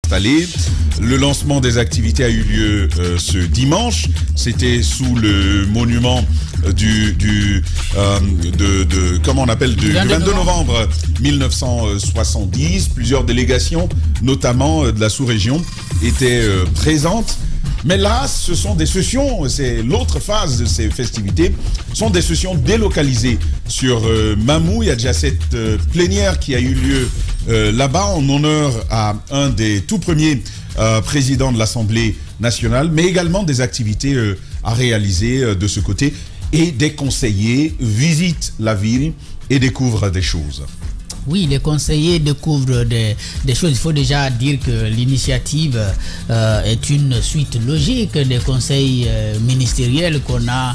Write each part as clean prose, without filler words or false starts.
installé. Le lancement des activités a eu lieu ce dimanche. C'était sous le monument du 22 novembre 1970. Plusieurs délégations, notamment de la sous-région, étaient présentes. Mais là, ce sont des sessions, c'est l'autre phase de ces festivités, sont des sessions délocalisées sur Mamou. Il y a déjà cette plénière qui a eu lieu là-bas en honneur à un des tout premiers présidents de l'Assemblée nationale, mais également des activités à réaliser de ce côté. Et des conseillers visitent la ville et découvrent des choses. Oui, les conseillers découvrent des choses. Il faut déjà dire que l'initiative est une suite logique des conseils ministériels qu'on a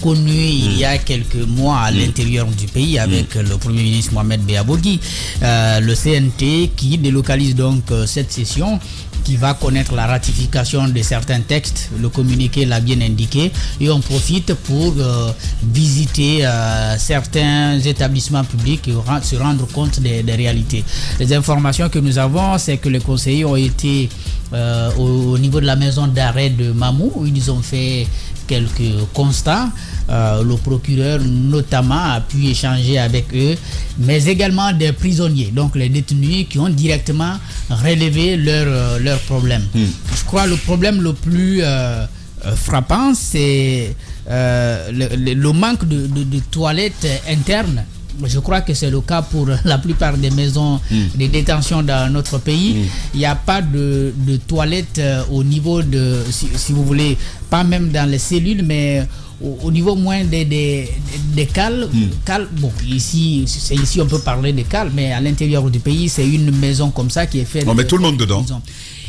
connus il y a quelques mois à l'intérieur du pays avec le Premier ministre Mohamed Beabogui. Le CNT qui délocalise donc cette session, qui va connaître la ratification de certains textes. Le communiqué l'a bien indiqué. Et on profite pour visiter certains établissements publics et se rendre compte des réalités. Les informations que nous avons, c'est que les conseillers ont été au niveau de la maison d'arrêt de Mamou, où ils ont fait quelques constats. Le procureur notamment a pu échanger avec eux, mais également des prisonniers, donc les détenus qui ont directement relevé leurs problèmes. Je crois que le problème le plus frappant, c'est le manque de toilettes internes. Je crois que c'est le cas pour la plupart des maisons de détention dans notre pays. Il n'y a pas de toilettes au niveau de, si vous voulez, pas même dans les cellules, mais au niveau moins des cales. Bon, ici on peut parler de cales, mais à l'intérieur du pays, c'est une maison comme ça qui est faite. On met tout le monde dedans.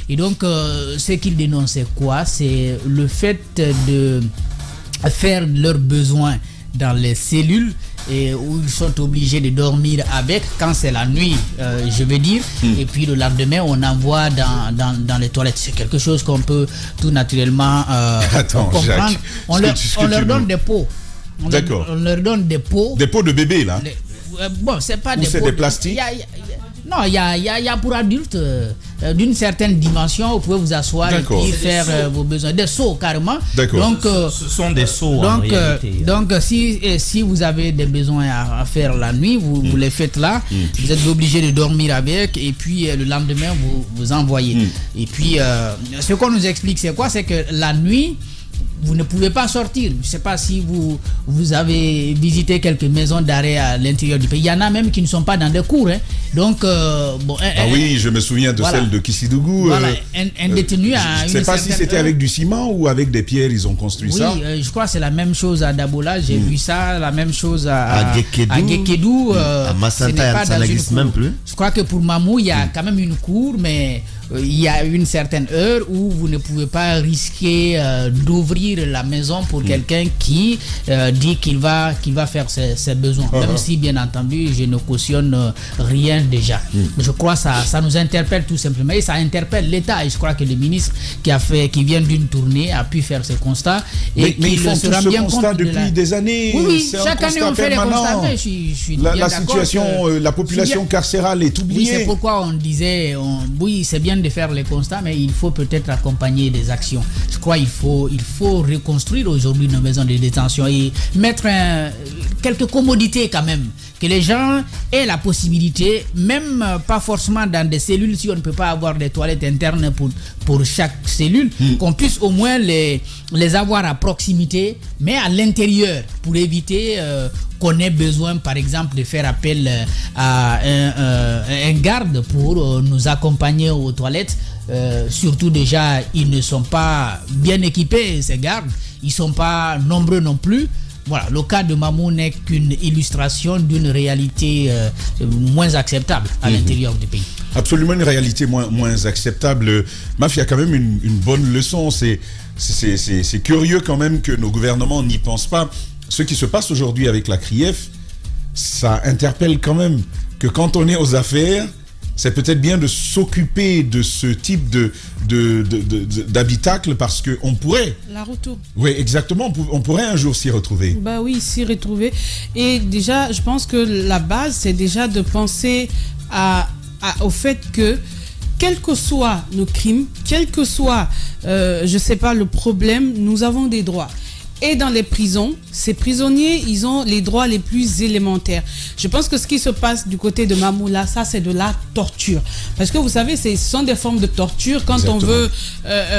Et donc, ce qu'ils dénoncent, c'est quoi? C'est le fait de faire leurs besoins dans les cellules et où ils sont obligés de dormir avec quand c'est la nuit, je veux dire, et puis le lendemain on envoie dans les toilettes. C'est quelque chose qu'on peut tout naturellement comprendre. Jacques, on leur donne des pots. D'accord. On leur donne des pots. Des pots de bébé là. Bon, c'est pas des pots. C'est des plastiques. Non, il y a pour adultes d'une certaine dimension, vous pouvez vous asseoir et puis faire vos besoins. Des seaux carrément. Donc, ce sont des seaux en réalité. Donc, si vous avez des besoins à faire la nuit, vous les faites là. Vous êtes obligé de dormir avec et puis le lendemain, vous envoyez. Et puis, ce qu'on nous explique, c'est quoi? C'est que la nuit, vous ne pouvez pas sortir. Je ne sais pas si vous avez visité quelques maisons d'arrêt à l'intérieur du pays. Il y en a même qui ne sont pas dans des cours. Donc, oui, je me souviens de celle de Kissidougou. Voilà, un détenu à une. Je ne sais pas si c'était avec du ciment ou avec des pierres, ils ont construit ça. Oui, je crois que c'est la même chose à Dabola. J'ai vu ça, la même chose à Gekedou. À Massanta, ça n'existe même plus. Je crois que pour Mamou, il y a quand même une cour, mais il y a une certaine heure où vous ne pouvez pas risquer d'ouvrir la maison pour quelqu'un qui dit qu'il va faire ses besoins. Même si, bien entendu, je ne cautionne rien déjà. Je crois que ça nous interpelle tout simplement et ça interpelle l'État. Et je crois que le ministre qui vient d'une tournée a pu faire ce constat. Mais ils font tout ce constat depuis des années. Oui, chaque année on fait les constats. La situation, la population carcérale est oubliée. Oui, c'est pourquoi on disait, oui, c'est bien de faire les constats, mais il faut peut-être accompagner des actions. Je crois qu'il faut reconstruire aujourd'hui nos maisons de détention et mettre quelques commodités quand même, que les gens aient la possibilité, même pas forcément dans des cellules, si on ne peut pas avoir des toilettes internes pour chaque cellule, qu'on puisse au moins les avoir à proximité, mais à l'intérieur, pour éviter qu'on ait besoin, par exemple, de faire appel à un garde pour nous accompagner aux toilettes. Surtout déjà, ils ne sont pas bien équipés, ces gardes. Ils ne sont pas nombreux non plus. Voilà, le cas de Mamou n'est qu'une illustration d'une réalité moins acceptable à l'intérieur du pays. Absolument une réalité moins acceptable. Maf, il y a quand même une bonne leçon. C'est curieux quand même que nos gouvernements n'y pensent pas. Ce qui se passe aujourd'hui avec la CRIEF, ça interpelle quand même que quand on est aux affaires, c'est peut-être bien de s'occuper de ce type d'habitacle parce qu'on pourrait... La retour. Oui, exactement. On pourrait un jour s'y retrouver. Bah oui, s'y retrouver. Et déjà, je pense que la base, c'est déjà de penser au fait que quels que soient nos crimes, quel que soit, je sais pas, le problème, nous avons des droits. Et dans les prisons, ces prisonniers, ils ont les droits les plus élémentaires. Je pense que ce qui se passe du côté de Mamoula, ça c'est de la torture. Parce que vous savez, ce sont des formes de torture quand on veut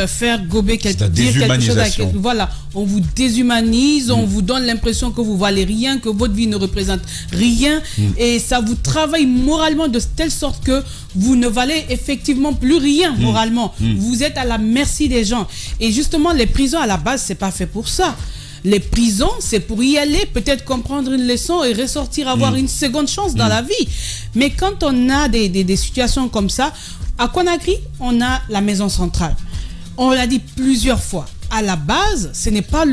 faire gober dire quelque chose à quelqu'un. Voilà, on vous déshumanise, on vous donne l'impression que vous valez rien, que votre vie ne représente rien. Et ça vous travaille moralement de telle sorte que vous ne valez effectivement plus rien moralement. Vous êtes à la merci des gens. Et justement, les prisons à la base, c'est pas fait pour ça. Les prisons, c'est pour y aller, peut-être comprendre une leçon et ressortir, avoir une seconde chance dans la vie. Mais quand on a des situations comme ça, à Conakry, on a la maison centrale. On l'a dit plusieurs fois. À la base, ce n'est pas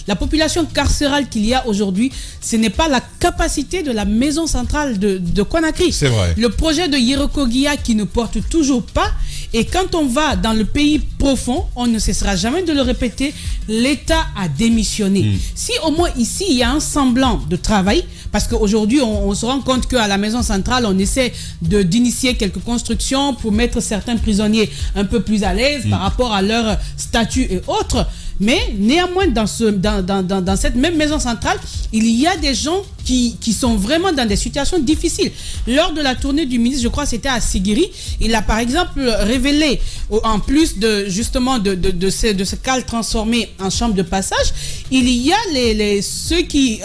la population carcérale qu'il y a aujourd'hui, ce n'est pas la capacité de la maison centrale de Conakry. C'est vrai. Le projet de Yerokogia qui ne porte toujours pas. Et quand on va dans le pays profond, on ne cessera jamais de le répéter, l'État a démissionné. Si au moins ici, il y a un semblant de travail, parce qu'aujourd'hui, on se rend compte qu'à la maison centrale, on essaie d'initier quelques constructions pour mettre certains prisonniers un peu plus à l'aise par rapport à leur statut et autres. Mais néanmoins, dans cette même maison centrale, il y a des gens qui sont vraiment dans des situations difficiles. Lors de la tournée du ministre, je crois que c'était à Sigiri, il a par exemple révélé, en plus de justement de ce cale transformé en chambre de passage, il y a ceux qui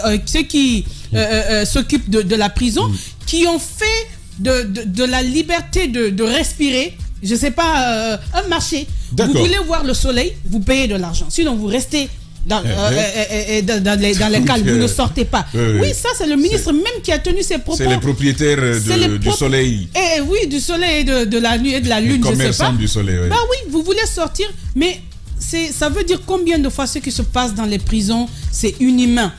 s'occupent de la prison, qui ont fait de la liberté de respirer, je sais pas, un marché. Vous voulez voir le soleil, vous payez de l'argent. Sinon, vous restez dans les cales, vous ne sortez pas. Oui, ça, c'est le ministre même qui a tenu ses propos. C'est les propriétaires du soleil. Oui, du soleil et de la nuit et de la lune, je sais pas. Du soleil, oui. Bah oui, vous voulez sortir, mais ça veut dire combien de fois ce qui se passe dans les prisons, c'est inhumain.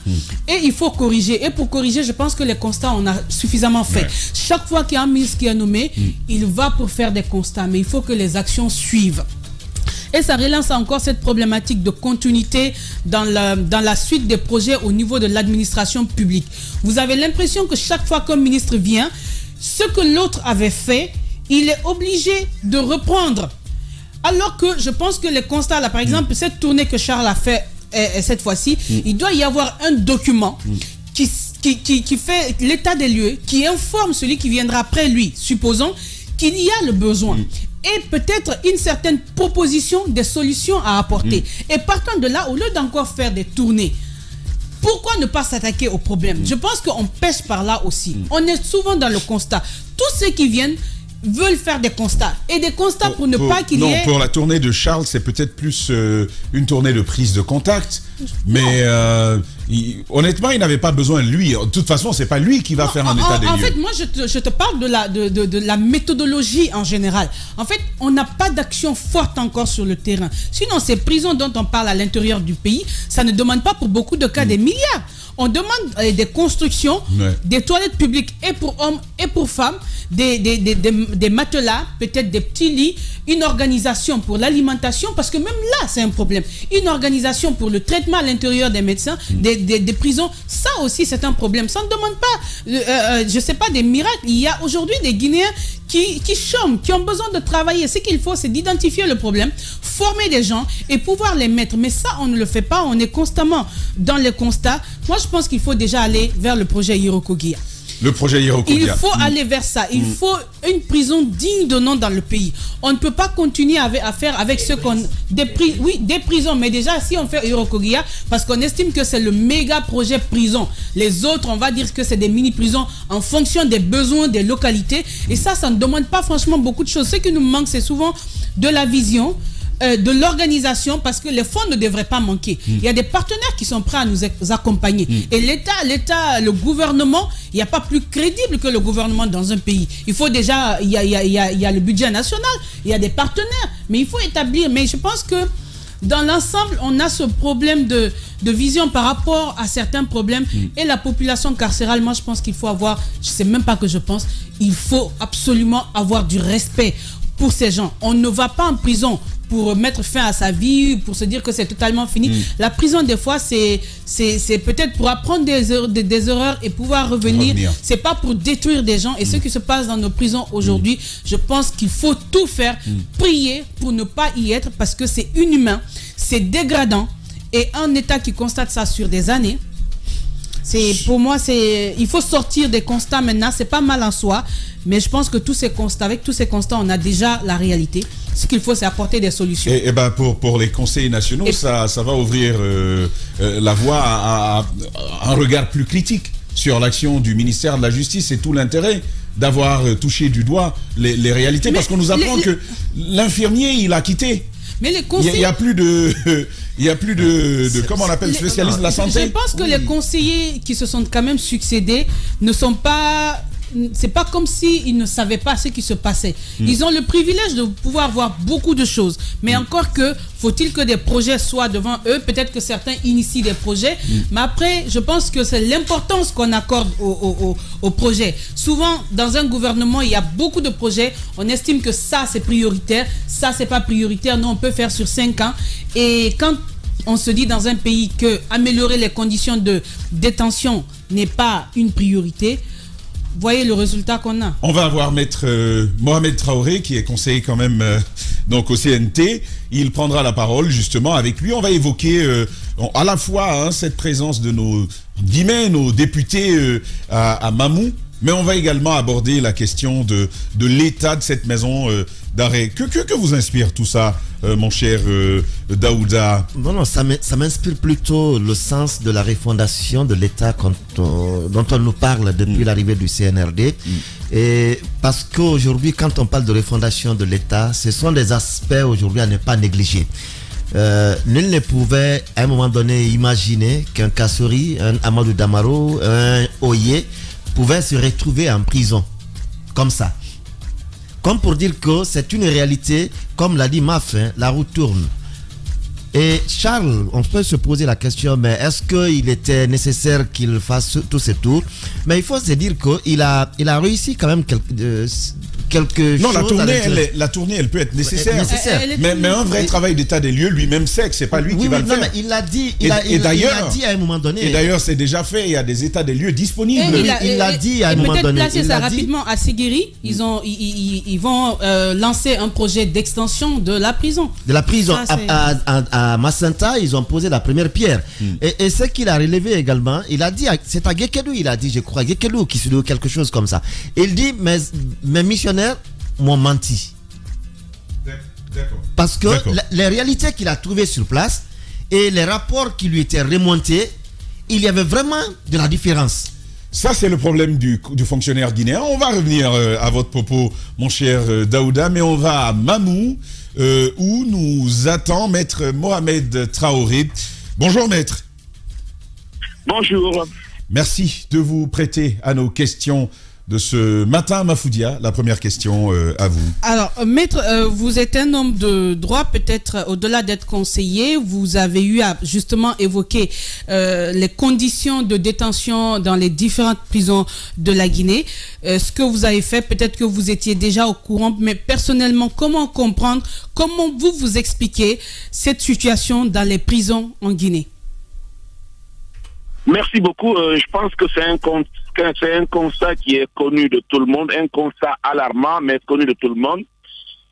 Et il faut corriger. Et pour corriger, je pense que les constats, on a suffisamment fait. Chaque fois qu'il y a un ministre qui est nommé, il va pour faire des constats. Mais il faut que les actions suivent. Et ça relance encore cette problématique de continuité dans la suite des projets au niveau de l'administration publique. Vous avez l'impression que chaque fois qu'un ministre vient, ce que l'autre avait fait, il est obligé de reprendre. Alors que je pense que les constats, là, par exemple, cette tournée que Charles a fait cette fois-ci, il doit y avoir un document qui fait l'état des lieux, qui informe celui qui viendra après lui, supposons qu'il y a le besoin. Et peut-être une certaine proposition des solutions à apporter. Et partant de là, au lieu d'encore faire des tournées, pourquoi ne pas s'attaquer au problème? Je pense qu'on pêche par là aussi. On est souvent dans le constat. Tous ceux qui viennent veulent faire des constats. Et des constats pour ne pas qu'il y ait... Non, pour la tournée de Charles, c'est peut-être plus une tournée de prise de contact. Mais honnêtement, il n'avait pas besoin de lui. De toute façon, c'est pas lui qui va faire un état des lieux. En fait, moi, je te parle de la méthodologie en général. En fait, on n'a pas d'action forte encore sur le terrain. Sinon, ces prisons dont on parle à l'intérieur du pays, ça ne demande pas pour beaucoup de cas des milliards. On demande des constructions, des toilettes publiques et pour hommes et pour femmes, des matelas, peut-être des petits lits, une organisation pour l'alimentation, parce que même là, c'est un problème. Une organisation pour le traitement à l'intérieur des médecins, des prisons, ça aussi, c'est un problème. Ça ne demande pas, je ne sais pas, des miracles. Il y a aujourd'hui des Guinéens qui chôment, qui ont besoin de travailler. Ce qu'il faut, c'est d'identifier le problème, former des gens et pouvoir les mettre. Mais ça, on ne le fait pas. On est constamment dans les constats. Moi, je pense qu'il faut déjà aller vers le projet Yerokogia. Le projet Yerokogia. Il faut aller vers ça. Il faut une prison digne de nom dans le pays. On ne peut pas continuer à faire avec ce qu'on... Des prisons. Mais déjà, si on fait Yerokogia, parce qu'on estime que c'est le méga projet prison. Les autres, on va dire que c'est des mini-prisons en fonction des besoins des localités. Et ça ne demande pas franchement beaucoup de choses. Ce qui nous manque, c'est souvent de la vision, de l'organisation, parce que les fonds ne devraient pas manquer. Il y a des partenaires qui sont prêts à nous accompagner. Et l'État, le gouvernement, il n'y a pas plus crédible que le gouvernement dans un pays. Il faut déjà, il y a le budget national, il y a des partenaires, mais il faut établir. Mais je pense que dans l'ensemble, on a ce problème de vision par rapport à certains problèmes. Et la population carcérale, moi je pense qu'il faut avoir, je ne sais même pas que je pense, il faut absolument avoir du respect pour ces gens. On ne va pas en prison pour mettre fin à sa vie, pour se dire que c'est totalement fini. La prison, des fois, c'est peut-être pour apprendre des erreurs et pouvoir revenir. C'est pas pour détruire des gens. Et ce qui se passe dans nos prisons aujourd'hui, je pense qu'il faut tout faire, prier pour ne pas y être, parce que c'est inhumain, c'est dégradant. Et un État qui constate ça sur des années, pour moi, il faut sortir des constats maintenant. C'est pas mal en soi, mais je pense que avec tous ces constats, on a déjà la réalité. Ce qu'il faut, c'est apporter des solutions. Et ben pour les conseils nationaux, ça va ouvrir la voie à un regard plus critique sur l'action du ministère de la Justice. C'est tout l'intérêt d'avoir touché du doigt les réalités, parce qu'on nous apprend que l'infirmier, il a quitté. Mais les conseillers... Il n'y a plus de comment on appelle, spécialistes de la santé. Je pense que les conseillers qui se sont quand même succédés ne sont pas... C'est pas comme s'ils ne savaient pas ce qui se passait. Ils ont le privilège de pouvoir voir beaucoup de choses. Mais encore que, faut-il que des projets soient devant eux. Peut-être que certains initient des projets. Mais après, je pense que c'est l'importance qu'on accorde aux projets. Souvent, dans un gouvernement, il y a beaucoup de projets. On estime que ça, c'est prioritaire. Ça, c'est pas prioritaire. Non, on peut faire sur 5 ans. Et quand on se dit dans un pays que améliorer les conditions de détention n'est pas une priorité, voyez le résultat qu'on a. On va avoir maître Mohamed Traoré, qui est conseiller quand même donc au CNT. Il prendra la parole justement. Avec lui, on va évoquer à la fois cette présence de nos députés à Mamou, mais on va également aborder la question de l'état de cette maison d'arrêt. Que vous inspire tout ça, mon cher Daouda? Non, ça m'inspire plutôt le sens de la refondation de l'État dont on nous parle depuis l'arrivée du CNRD. Et parce qu'aujourd'hui, quand on parle de refondation de l'État, ce sont des aspects aujourd'hui à ne pas négliger. Nul ne pouvait à un moment donné imaginer qu'un Kassori, un Amadou Damaro, un Oye pouvait se retrouver en prison comme ça. Comme pour dire que c'est une réalité, comme l'a dit Maf, la roue tourne. Et Charles, on peut se poser la question, mais est-ce qu'il était nécessaire qu'il fasse tous ces tours? Mais il faut se dire qu'il a réussi quand même quelque non, chose. La tournée, elle peut être nécessaire. Mais un vrai travail d'état des lieux, lui-même sait que c'est pas lui qui va le faire. Mais il l'a dit. Il a dit à un moment donné. Et d'ailleurs, c'est déjà fait. Il y a des états des lieux disponibles. Il l'a dit à un moment donné. Peut-être placer ça rapidement à Séguéri. Ils vont lancer un projet d'extension de la prison. De la prison. À Macenta, ils ont posé la première pierre. Et ce qu'il a relevé également, il a dit, c'est à Gekelou, il a dit, je crois, Gekelou qui se dit quelque chose comme ça. Il dit, mes missionnaires m'ont menti. Parce que les réalités qu'il a trouvées sur place et les rapports qui lui étaient remontés, il y avait vraiment de la différence. Ça, c'est le problème du fonctionnaire guinéen. On va revenir à votre propos, mon cher Daouda, mais on va à Mamou, où nous attend maître Mohamed Traoré. Bonjour, maître. Bonjour. Merci de vous prêter à nos questions de ce matin, Mafoudia. La première question à vous. Alors, maître, vous êtes un homme de droit, peut-être au-delà d'être conseiller. Vous avez eu à justement évoquer les conditions de détention dans les différentes prisons de la Guinée. Ce que vous avez fait, peut-être que vous étiez déjà au courant, mais personnellement, comment comprendre, comment vous expliquez cette situation dans les prisons en Guinée? Merci beaucoup. Je pense que c'est un constat qui est connu de tout le monde, un constat alarmant, mais connu de tout le monde.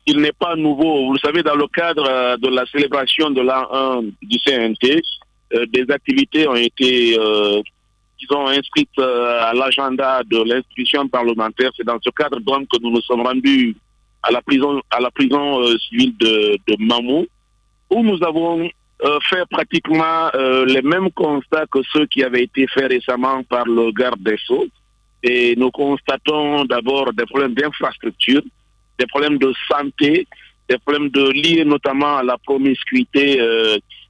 Il n'est pas nouveau. Vous le savez, dans le cadre de la célébration de l'an 1 du CNT, des activités ont été inscrites à l'agenda de l'institution parlementaire. C'est dans ce cadre donc que nous nous sommes rendus à la prison civile de Mamou, où nous avons fait pratiquement les mêmes constats que ceux qui avaient été faits récemment par le garde des Sceaux. Et nous constatons d'abord des problèmes d'infrastructure, des problèmes de santé, des problèmes liés notamment à la promiscuité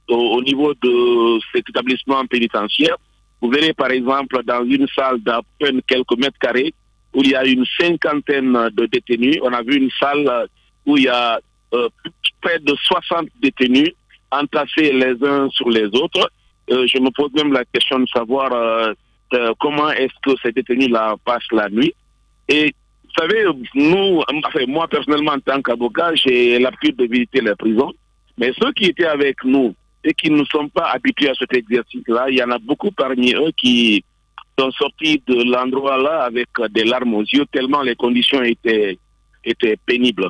au niveau de cet établissement pénitentiaire. Vous verrez par exemple dans une salle d'à peine quelques mètres carrés où il y a une 50aine de détenus. On a vu une salle où il y a près de 60 détenus entassés les uns sur les autres. Je me pose même la question de savoir comment est-ce que ces détenus-là passent la nuit. Et savez, nous, enfin, moi personnellement en tant qu'avocat, j'ai l'habitude de visiter les prisons. Mais ceux qui étaient avec nous et qui ne sont pas habitués à cet exercice-là, il y en a beaucoup parmi eux qui sont sortis de l'endroit-là avec des larmes aux yeux, tellement les conditions étaient pénibles.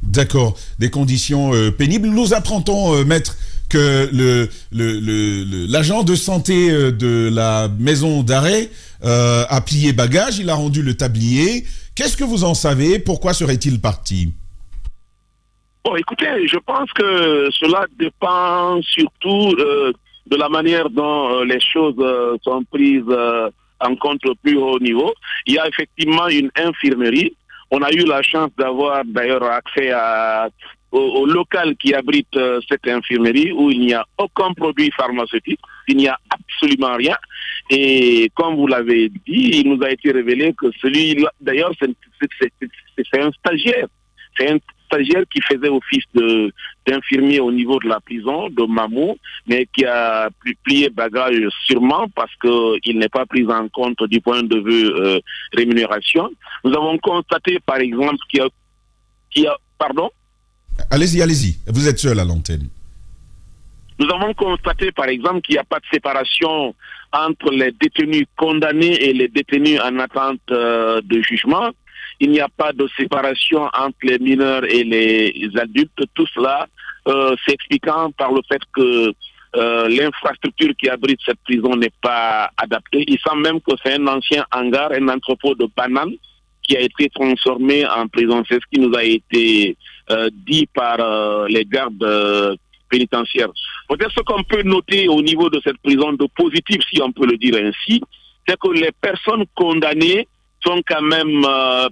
D'accord, des conditions pénibles. Nous apprendons, maître, que l'agent de santé de la maison d'arrêt a plié bagage, il a rendu le tablier. Qu'est-ce que vous en savez? Pourquoi serait-il parti? Bon, écoutez, je pense que cela dépend surtout de la manière dont les choses sont prises en compte au plus haut niveau. Il y a effectivement une infirmerie. On a eu la chance d'avoir d'ailleurs accès au local qui abrite cette infirmerie où il n'y a aucun produit pharmaceutique, il n'y a absolument rien. Et comme vous l'avez dit, il nous a été révélé que celui-là, d'ailleurs, c'est un stagiaire. C'est un stagiaire qui faisait office d'infirmier au niveau de la prison de Mamou, mais qui a plié bagage sûrement parce qu'il n'est pas pris en compte du point de vue rémunération. Nous avons constaté, par exemple, qu'il y a... Pardon? Allez-y. Vous êtes seul à l'antenne. Nous avons constaté, par exemple, qu'il n'y a pas de séparation entre les détenus condamnés et les détenus en attente de jugement. Il n'y a pas de séparation entre les mineurs et les adultes. Tout cela s'expliquant par le fait que l'infrastructure qui abrite cette prison n'est pas adaptée. Il semble même que c'est un ancien hangar, un entrepôt de bananes qui a été transformé en prison. C'est ce qui nous a été dit par les gardes pénitentiaires. Peut-être ce qu'on peut noter au niveau de cette prison de positif, si on peut le dire ainsi, c'est que les personnes condamnées sont quand même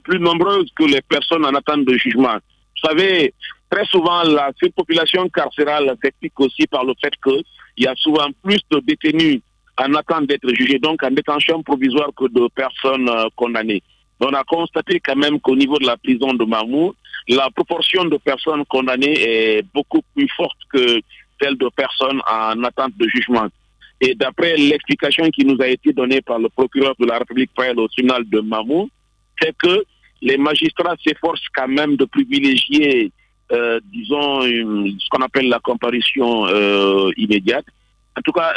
plus nombreuses que les personnes en attente de jugement. Vous savez, très souvent, la surpopulation carcérale s'explique aussi par le fait qu'il y a souvent plus de détenus en attente d'être jugés, donc en détention provisoire, que de personnes condamnées. On a constaté quand même qu'au niveau de la prison de Mamou, la proportion de personnes condamnées est beaucoup plus forte que celle de personnes en attente de jugement. Et d'après l'explication qui nous a été donnée par le procureur de la République au tribunal de Mamou, c'est que les magistrats s'efforcent quand même de privilégier, disons, ce qu'on appelle la comparution immédiate. En tout cas,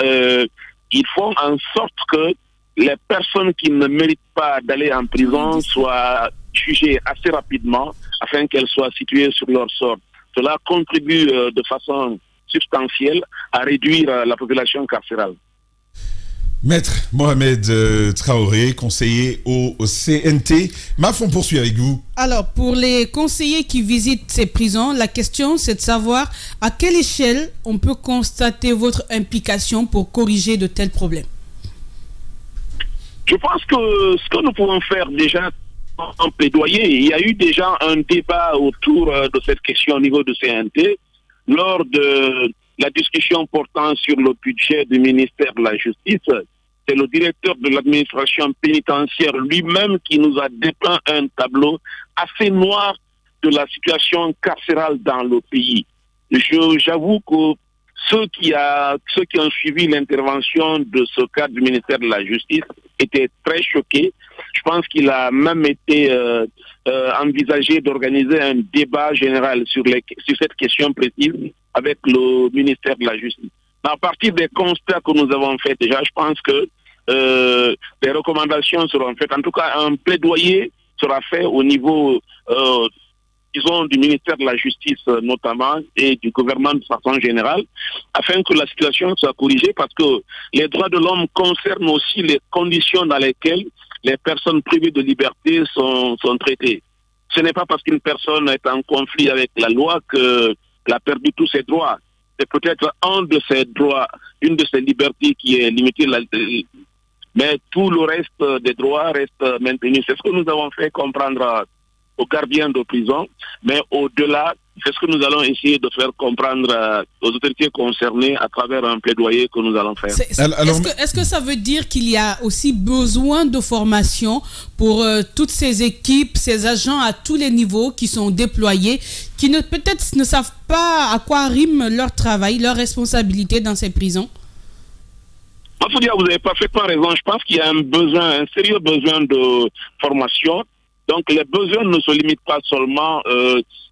ils font en sorte que les personnes qui ne méritent pas d'aller en prison soient jugées assez rapidement afin qu'elles soient situées sur leur sort. Cela contribue de façon substantielle à réduire la population carcérale. Maître Mohamed Traoré, conseiller au CNT. Maf, on poursuit avec vous. Alors, pour les conseillers qui visitent ces prisons, la question c'est de savoir à quelle échelle on peut constater votre implication pour corriger de tels problèmes. Je pense que ce que nous pouvons faire déjà en plaidoyer, il y a eu déjà un débat autour de cette question au niveau du CNT lors de la discussion portant sur le budget du ministère de la Justice. C'est le directeur de l'administration pénitentiaire lui-même qui nous a dépeint un tableau assez noir de la situation carcérale dans le pays. J'avoue que ceux qui ont suivi l'intervention de ce cadre du ministère de la Justice étaient très choqués. Je pense qu'il a même été envisagé d'organiser un débat général sur cette question précise avec le ministère de la Justice. À partir des constats que nous avons faits déjà, je pense que des recommandations seront faites. En tout cas, un plaidoyer sera fait au niveau disons, du ministère de la Justice notamment et du gouvernement de façon générale, afin que la situation soit corrigée, parce que les droits de l'homme concernent aussi les conditions dans lesquelles les personnes privées de liberté sont traitées. Ce n'est pas parce qu'une personne est en conflit avec la loi qu'elle a perdu tous ses droits. C'est peut-être un de ses droits, une de ses libertés qui est limitée, mais tout le reste des droits reste maintenu. C'est ce que nous avons fait comprendre aux gardiens de prison, mais au-delà, c'est ce que nous allons essayer de faire comprendre aux autorités concernées à travers un plaidoyer que nous allons faire. Est-ce que ça veut dire qu'il y a aussi besoin de formation pour toutes ces équipes, ces agents à tous les niveaux qui sont déployés, qui peut-être ne savent pas à quoi rime leur travail, leur responsabilité dans ces prisons? Il faut dire, vous avez parfaitement raison. Je pense qu'il y a un sérieux besoin de formation. Donc les besoins ne se limitent pas seulement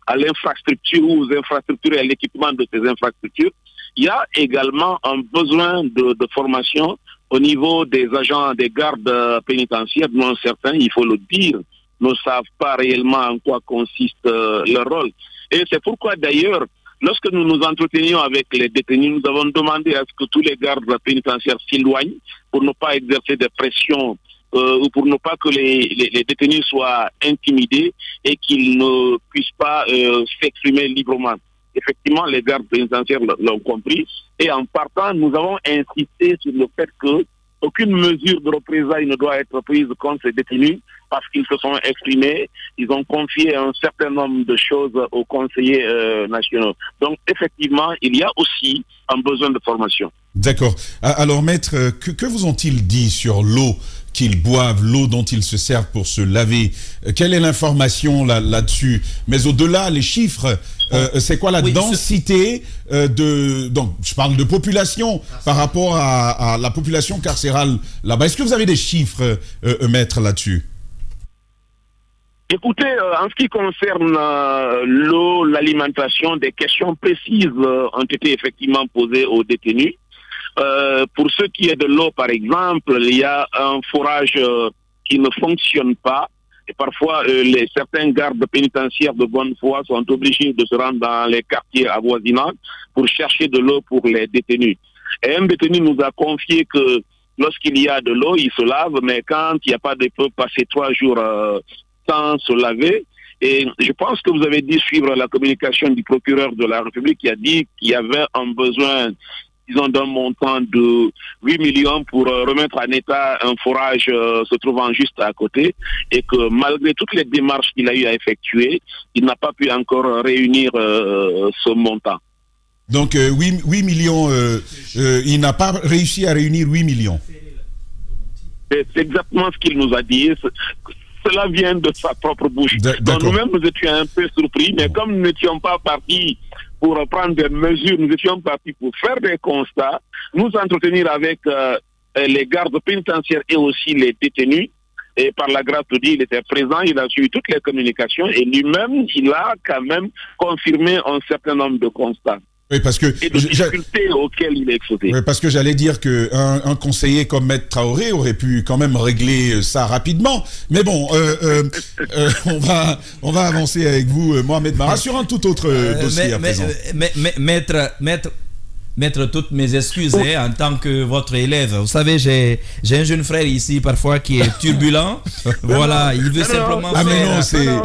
à l'infrastructure ou aux infrastructures et à l'équipement de ces infrastructures. Il y a également un besoin de formation au niveau des agents des gardes pénitentiaires, dont certains, il faut le dire, ne savent pas réellement en quoi consiste leur rôle. Et c'est pourquoi d'ailleurs, lorsque nous nous entretenions avec les détenus, nous avons demandé à ce que tous les gardes pénitentiaires s'éloignent pour ne pas exercer des pressions ou pour ne pas que les détenus soient intimidés et qu'ils ne puissent pas s'exprimer librement. Effectivement, les gardes pénitentiaires l'ont compris. Et en partant, nous avons insisté sur le fait que aucune mesure de représailles ne doit être prise contre ces détenus parce qu'ils se sont exprimés. Ils ont confié un certain nombre de choses aux conseillers nationaux. Donc, effectivement, il y a aussi un besoin de formation. D'accord. Alors, maître, que vous ont-ils dit sur l'eau qu'ils boivent, l'eau dont ils se servent pour se laver? Quelle est l'information là-dessus? Mais au-delà, les chiffres, c'est quoi la densité donc, je parle de population par rapport à la population carcérale là-bas. Est-ce que vous avez des chiffres, maître, là-dessus? Écoutez, en ce qui concerne l'eau, l'alimentation, des questions précises ont été effectivement posées aux détenus. Pour ce qui est de l'eau, par exemple, il y a un forage qui ne fonctionne pas. Et parfois, certains gardes pénitentiaires de bonne foi sont obligés de se rendre dans les quartiers avoisinants pour chercher de l'eau pour les détenus. Et un détenu nous a confié que lorsqu'il y a de l'eau, il se lave, mais quand il n'y a pas de peut passer 3 jours sans se laver. Et je pense que vous avez dû suivre la communication du procureur de la République qui a dit qu'il y avait un besoin, disons, d'un montant de 8 millions pour remettre en état un forage se trouvant juste à côté et que malgré toutes les démarches qu'il a eu à effectuer, il n'a pas pu encore réunir ce montant. Donc 8 millions, il n'a pas réussi à réunir 8 millions. C'est exactement ce qu'il nous a dit. Cela vient de sa propre bouche. Donc nous-mêmes, nous étions un peu surpris, mais comme nous n'étions pas partis pour prendre des mesures, nous étions partis pour faire des constats, nous entretenir avec les gardes pénitentiaires et aussi les détenus. Et par la grâce de Dieu, il était présent, il a suivi toutes les communications et lui-même, il a quand même confirmé un certain nombre de constats. Oui, parce que et de difficultés auxquelles il est exposé. Oui, parce que j'allais dire qu'un conseiller comme Maître Traoré aurait pu quand même régler ça rapidement. Mais bon, on va avancer avec vous, Mohamed Mara, sur un tout autre dossier à présent. Maître, toutes mes excuses en tant que votre élève. Vous savez, j'ai un jeune frère ici parfois qui est turbulent. Voilà, il veut simplement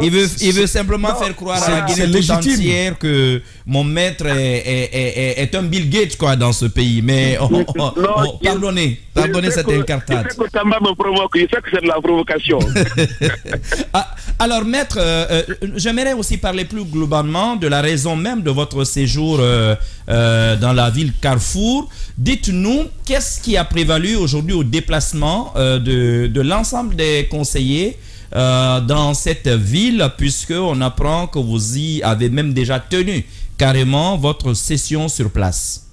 il veut simplement faire croire à la Guinée tout entière que mon maître est un Bill Gates quoi dans ce pays. Mais pardonnez cette incartade. Je sais que ça me provoque, je sais que c'est de la provocation. Alors, maître, j'aimerais aussi parler plus globalement de la raison même de votre séjour dans la ville Carrefour. Dites-nous, qu'est-ce qui a prévalu aujourd'hui au déplacement de l'ensemble des conseillers dans cette ville, puisqu'on apprend que vous y avez même déjà tenu carrément votre session sur place?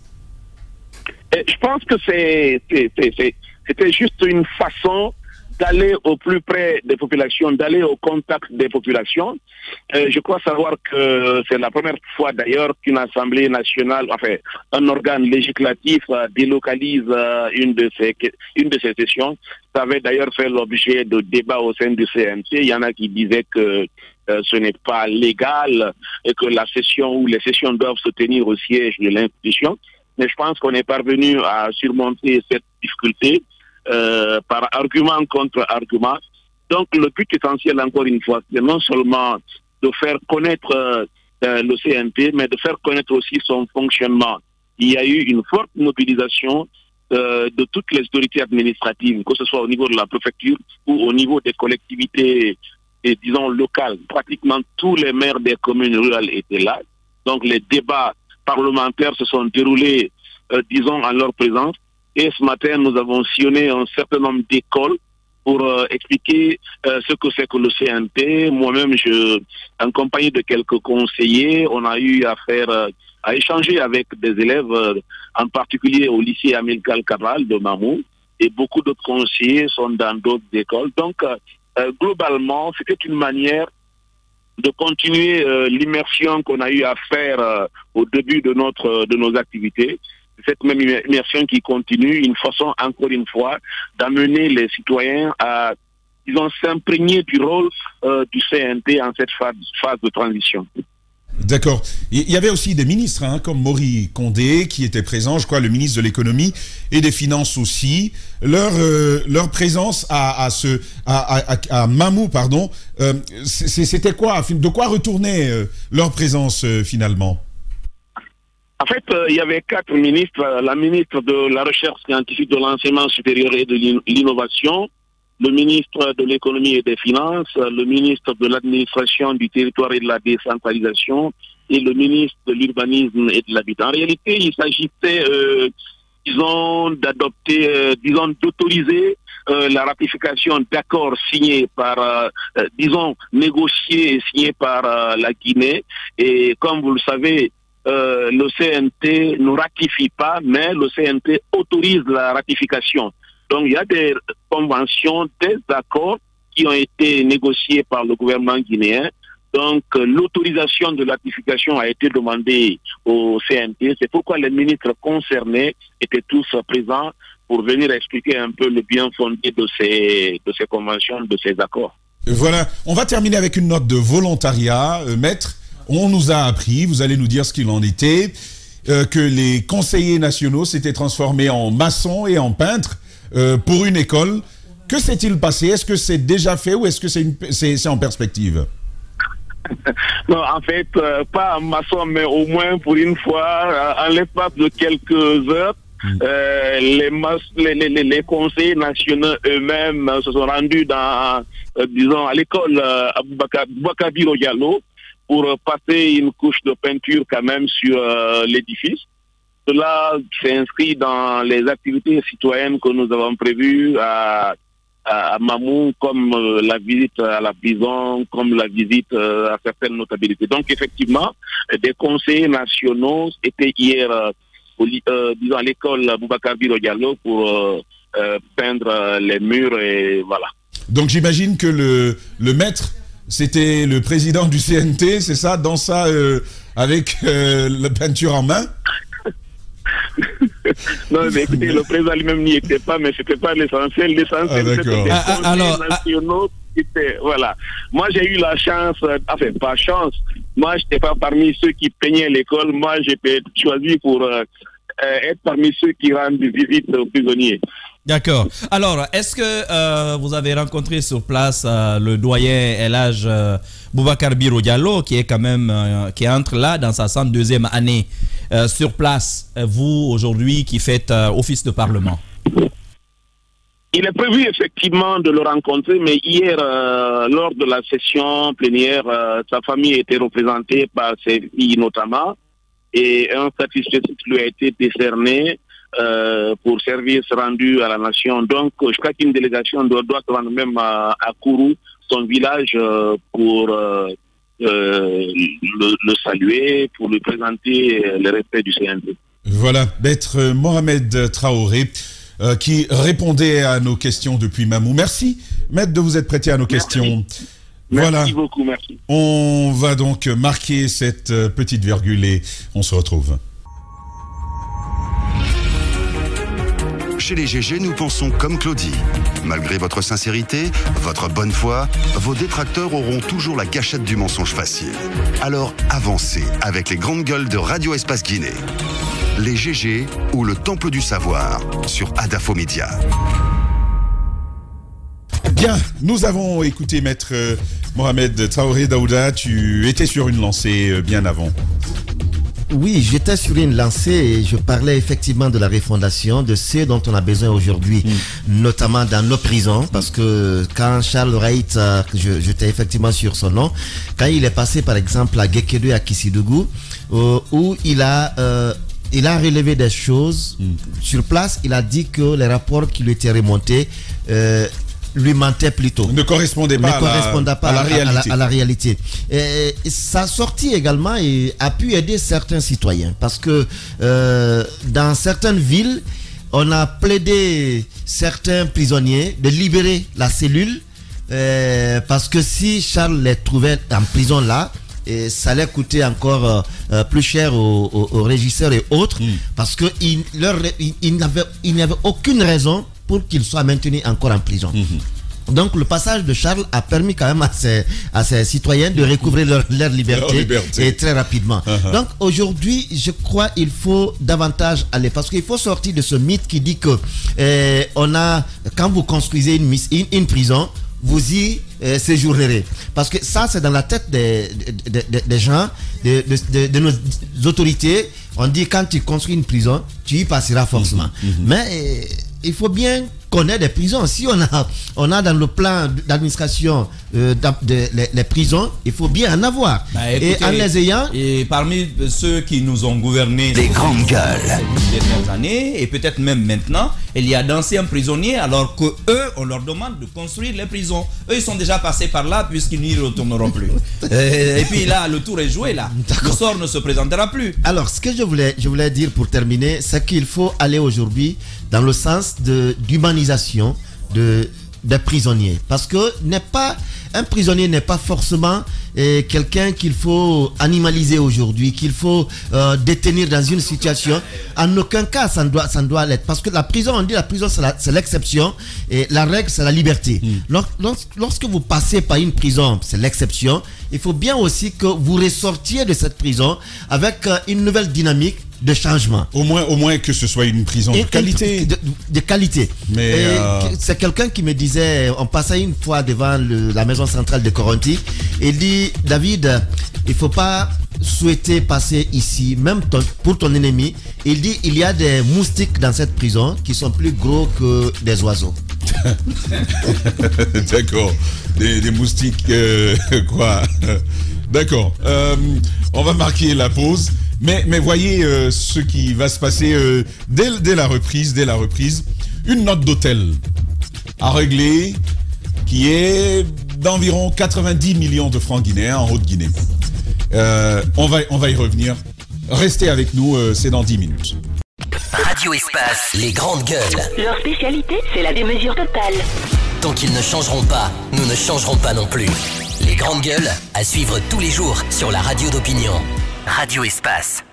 Je pense que c'était juste une façon d'aller au plus près des populations, d'aller au contact des populations. Je crois savoir que c'est la première fois d'ailleurs qu'une assemblée nationale, enfin un organe législatif délocalise une de ces sessions. Ça avait d'ailleurs fait l'objet de débats au sein du CNC. Il y en a qui disaient que ce n'est pas légal et que la session ou les sessions doivent se tenir au siège de l'institution. Mais je pense qu'on est parvenu à surmonter cette difficulté par argument contre argument. Donc le but essentiel, encore une fois, c'est non seulement de faire connaître le CNP, mais de faire connaître aussi son fonctionnement. Il y a eu une forte mobilisation de toutes les autorités administratives, que ce soit au niveau de la préfecture ou au niveau des collectivités, disons, locales. Pratiquement tous les maires des communes rurales étaient là. Donc les débats parlementaires se sont déroulés, disons, en leur présence. Et ce matin, nous avons sillonné un certain nombre d'écoles pour expliquer ce que c'est que le CNP. Moi-même, en compagnie de quelques conseillers, on a eu à échanger avec des élèves, en particulier au lycée Amilcar Cabral de Mamou, et beaucoup d'autres conseillers sont dans d'autres écoles. Donc, globalement, c'était une manière de continuer l'immersion qu'on a eu à faire au début de nos activités. Cette même immersion qui continue, une façon, encore une fois, d'amener les citoyens à, disons, s'imprégner du rôle du CNT en cette phase de transition. D'accord. Il y avait aussi des ministres, hein, comme Maury Condé, qui était présent, je crois, le ministre de l'économie et des finances aussi. Leur présence à Mamou, pardon, c'était quoi? De quoi retournait leur présence finalement? En fait, il y avait 4 ministres. La ministre de la Recherche scientifique, de l'enseignement supérieur et de l'innovation, le ministre de l'économie et des finances, le ministre de l'administration du territoire et de la décentralisation et le ministre de l'urbanisme et de l'habitat. En réalité, il s'agissait, d'adopter, d'autoriser la ratification d'accords signés par, négociés et signés par la Guinée. Et comme vous le savez, le CNT ne ratifie pas, mais le CNT autorise la ratification. Donc, il y a des conventions, des accords qui ont été négociés par le gouvernement guinéen. Donc, l'autorisation de ratification a été demandée au CNT. C'est pourquoi les ministres concernés étaient tous présents pour venir expliquer un peu le bien fondé de ces conventions, de ces accords. Voilà. On va terminer avec une note de volontariat. Maître, on nous a appris, vous allez nous dire ce qu'il en était, que les conseillers nationaux s'étaient transformés en maçons et en peintres pour une école. Que s'est-il passé? Est-ce que c'est déjà fait ou est-ce que c'est en perspective? Non, en fait, pas en maçon, mais au moins pour une fois, en l'espace de quelques heures, les conseillers nationaux eux-mêmes se sont rendus à l'école Boubacar Biro Diallo pour passer une couche de peinture quand même sur l'édifice. Cela s'inscrit dans les activités citoyennes que nous avons prévues à Mamou, comme la visite à la prison, comme la visite à certaines notabilités. Donc effectivement, des conseillers nationaux étaient hier à l'école Boubacar Biro Diallo pour peindre les murs et voilà. Donc j'imagine que le maître, c'était le président du CNT, c'est ça, dans ça, avec la peinture en main? Non, mais écoutez, le président lui-même n'y était pas, mais c'était pas l'essentiel. L'essentiel, c'était des conseillers nationaux. Voilà. Moi, j'ai eu la chance, enfin, pas chance. Moi, je n'étais pas parmi ceux qui peignaient l'école. Moi, j'étais choisi pour être parmi ceux qui rendent visite aux prisonniers. D'accord. Alors, est-ce que vous avez rencontré sur place le doyen El Hadj Boubacar Biro Diallo, qui est quand même, qui entre là dans sa 102e année sur place, vous aujourd'hui qui faites office de parlement? Il est prévu effectivement de le rencontrer, mais hier, lors de la session plénière, sa famille était représentée par ses filles notamment, et un satisfait lui a été décerné pour service rendu à la nation. Donc, je crois qu'une délégation doit se rendre même à Kourou, son village, pour le saluer, pour lui présenter le respect du CNT. Voilà, Maître Mohamed Traoré, qui répondait à nos questions depuis Mamou. Merci, Maître, de vous être prêté à nos questions. Voilà. Merci beaucoup, merci. On va donc marquer cette petite virgule et on se retrouve. Chez les GG, nous pensons comme Claudie. Malgré votre sincérité, votre bonne foi, vos détracteurs auront toujours la gâchette du mensonge facile. Alors avancez avec les grandes gueules de Radio Espace Guinée. Les GG ou le Temple du Savoir sur Adafo Média. Bien, nous avons écouté Maître Mohamed Traoré Daouda. Tu étais sur une lancée bien avant. Oui, j'étais sur une lancée et je parlais effectivement de la refondation, de ce dont on a besoin aujourd'hui, notamment dans nos prisons, parce que quand Charles Wright, j'étais effectivement sur son nom, quand il est passé par exemple à Guékédou et à Kissidougou, où il a relevé des choses sur place. Il a dit que les rapports qui lui étaient remontés lui mentaient plutôt. Ne correspondait pas à la réalité. Et sa sortie également a pu aider certains citoyens parce que dans certaines villes, on a plaidé certains prisonniers de libérer la cellule parce que si Charles les trouvait en prison là, et ça allait coûter encore plus cher aux régisseurs et autres, parce que il n'y avait aucune raison pour qu'ils soient maintenus encore en prison. Donc le passage de Charles a permis quand même à ces citoyens de recouvrer leur liberté et très rapidement. Donc aujourd'hui, je crois qu'il faut davantage aller, parce qu'il faut sortir de ce mythe qui dit que quand vous construisez une prison, vous y séjournerez. Parce que ça, c'est dans la tête des gens, de nos autorités. On dit quand tu construis une prison, tu y passeras forcément. Mais il faut bien connaître des prisons. Si on a dans le plan d'administration les prisons, il faut bien en avoir. Écoutez, et en les ayant... Et parmi ceux qui nous ont gouvernés les grandes gueules ces dernières années, et peut-être même maintenant, il y a d'anciens prisonniers, alors que eux, on leur demande de construire les prisons. Eux, ils sont déjà passés par là, puisqu'ils n'y retourneront plus. Et puis là, le tour est joué là. Le sort ne se présentera plus. Alors, ce que je voulais dire pour terminer, c'est qu'il faut aller aujourd'hui dans le sens d'humanisation des prisonniers. Parce que un prisonnier n'est pas forcément quelqu'un qu'il faut animaliser aujourd'hui, qu'il faut détenir dans une situation. En aucun cas, ça ne doit l'être. Parce que la prison, on dit la prison, c'est l'exception et la règle, c'est la liberté. Lorsque vous passez par une prison, c'est l'exception. Il faut bien aussi que vous ressortiez de cette prison avec une nouvelle dynamique de changement. Au moins que ce soit une prison de qualité. De qualité. Mais c'est quelqu'un qui me disait, on passait une fois devant la maison centrale de Coronti, et il dit, David, il ne faut pas souhaiter passer ici, même pour ton ennemi. Il dit, il y a des moustiques dans cette prison qui sont plus gros que des oiseaux. D'accord. Des moustiques, quoi. D'accord. On va marquer la pause. Mais voyez ce qui va se passer dès la reprise. Une note d'hôtel à régler qui est d'environ 90 millions de francs guinéens en Haute-Guinée. On va y revenir. Restez avec nous, c'est dans 10 minutes. Radio Espace, les grandes gueules. Leur spécialité, c'est la démesure totale. Tant qu'ils ne changeront pas, nous ne changerons pas non plus. Les grandes gueules, à suivre tous les jours sur la radio d'opinion. Radio Espace.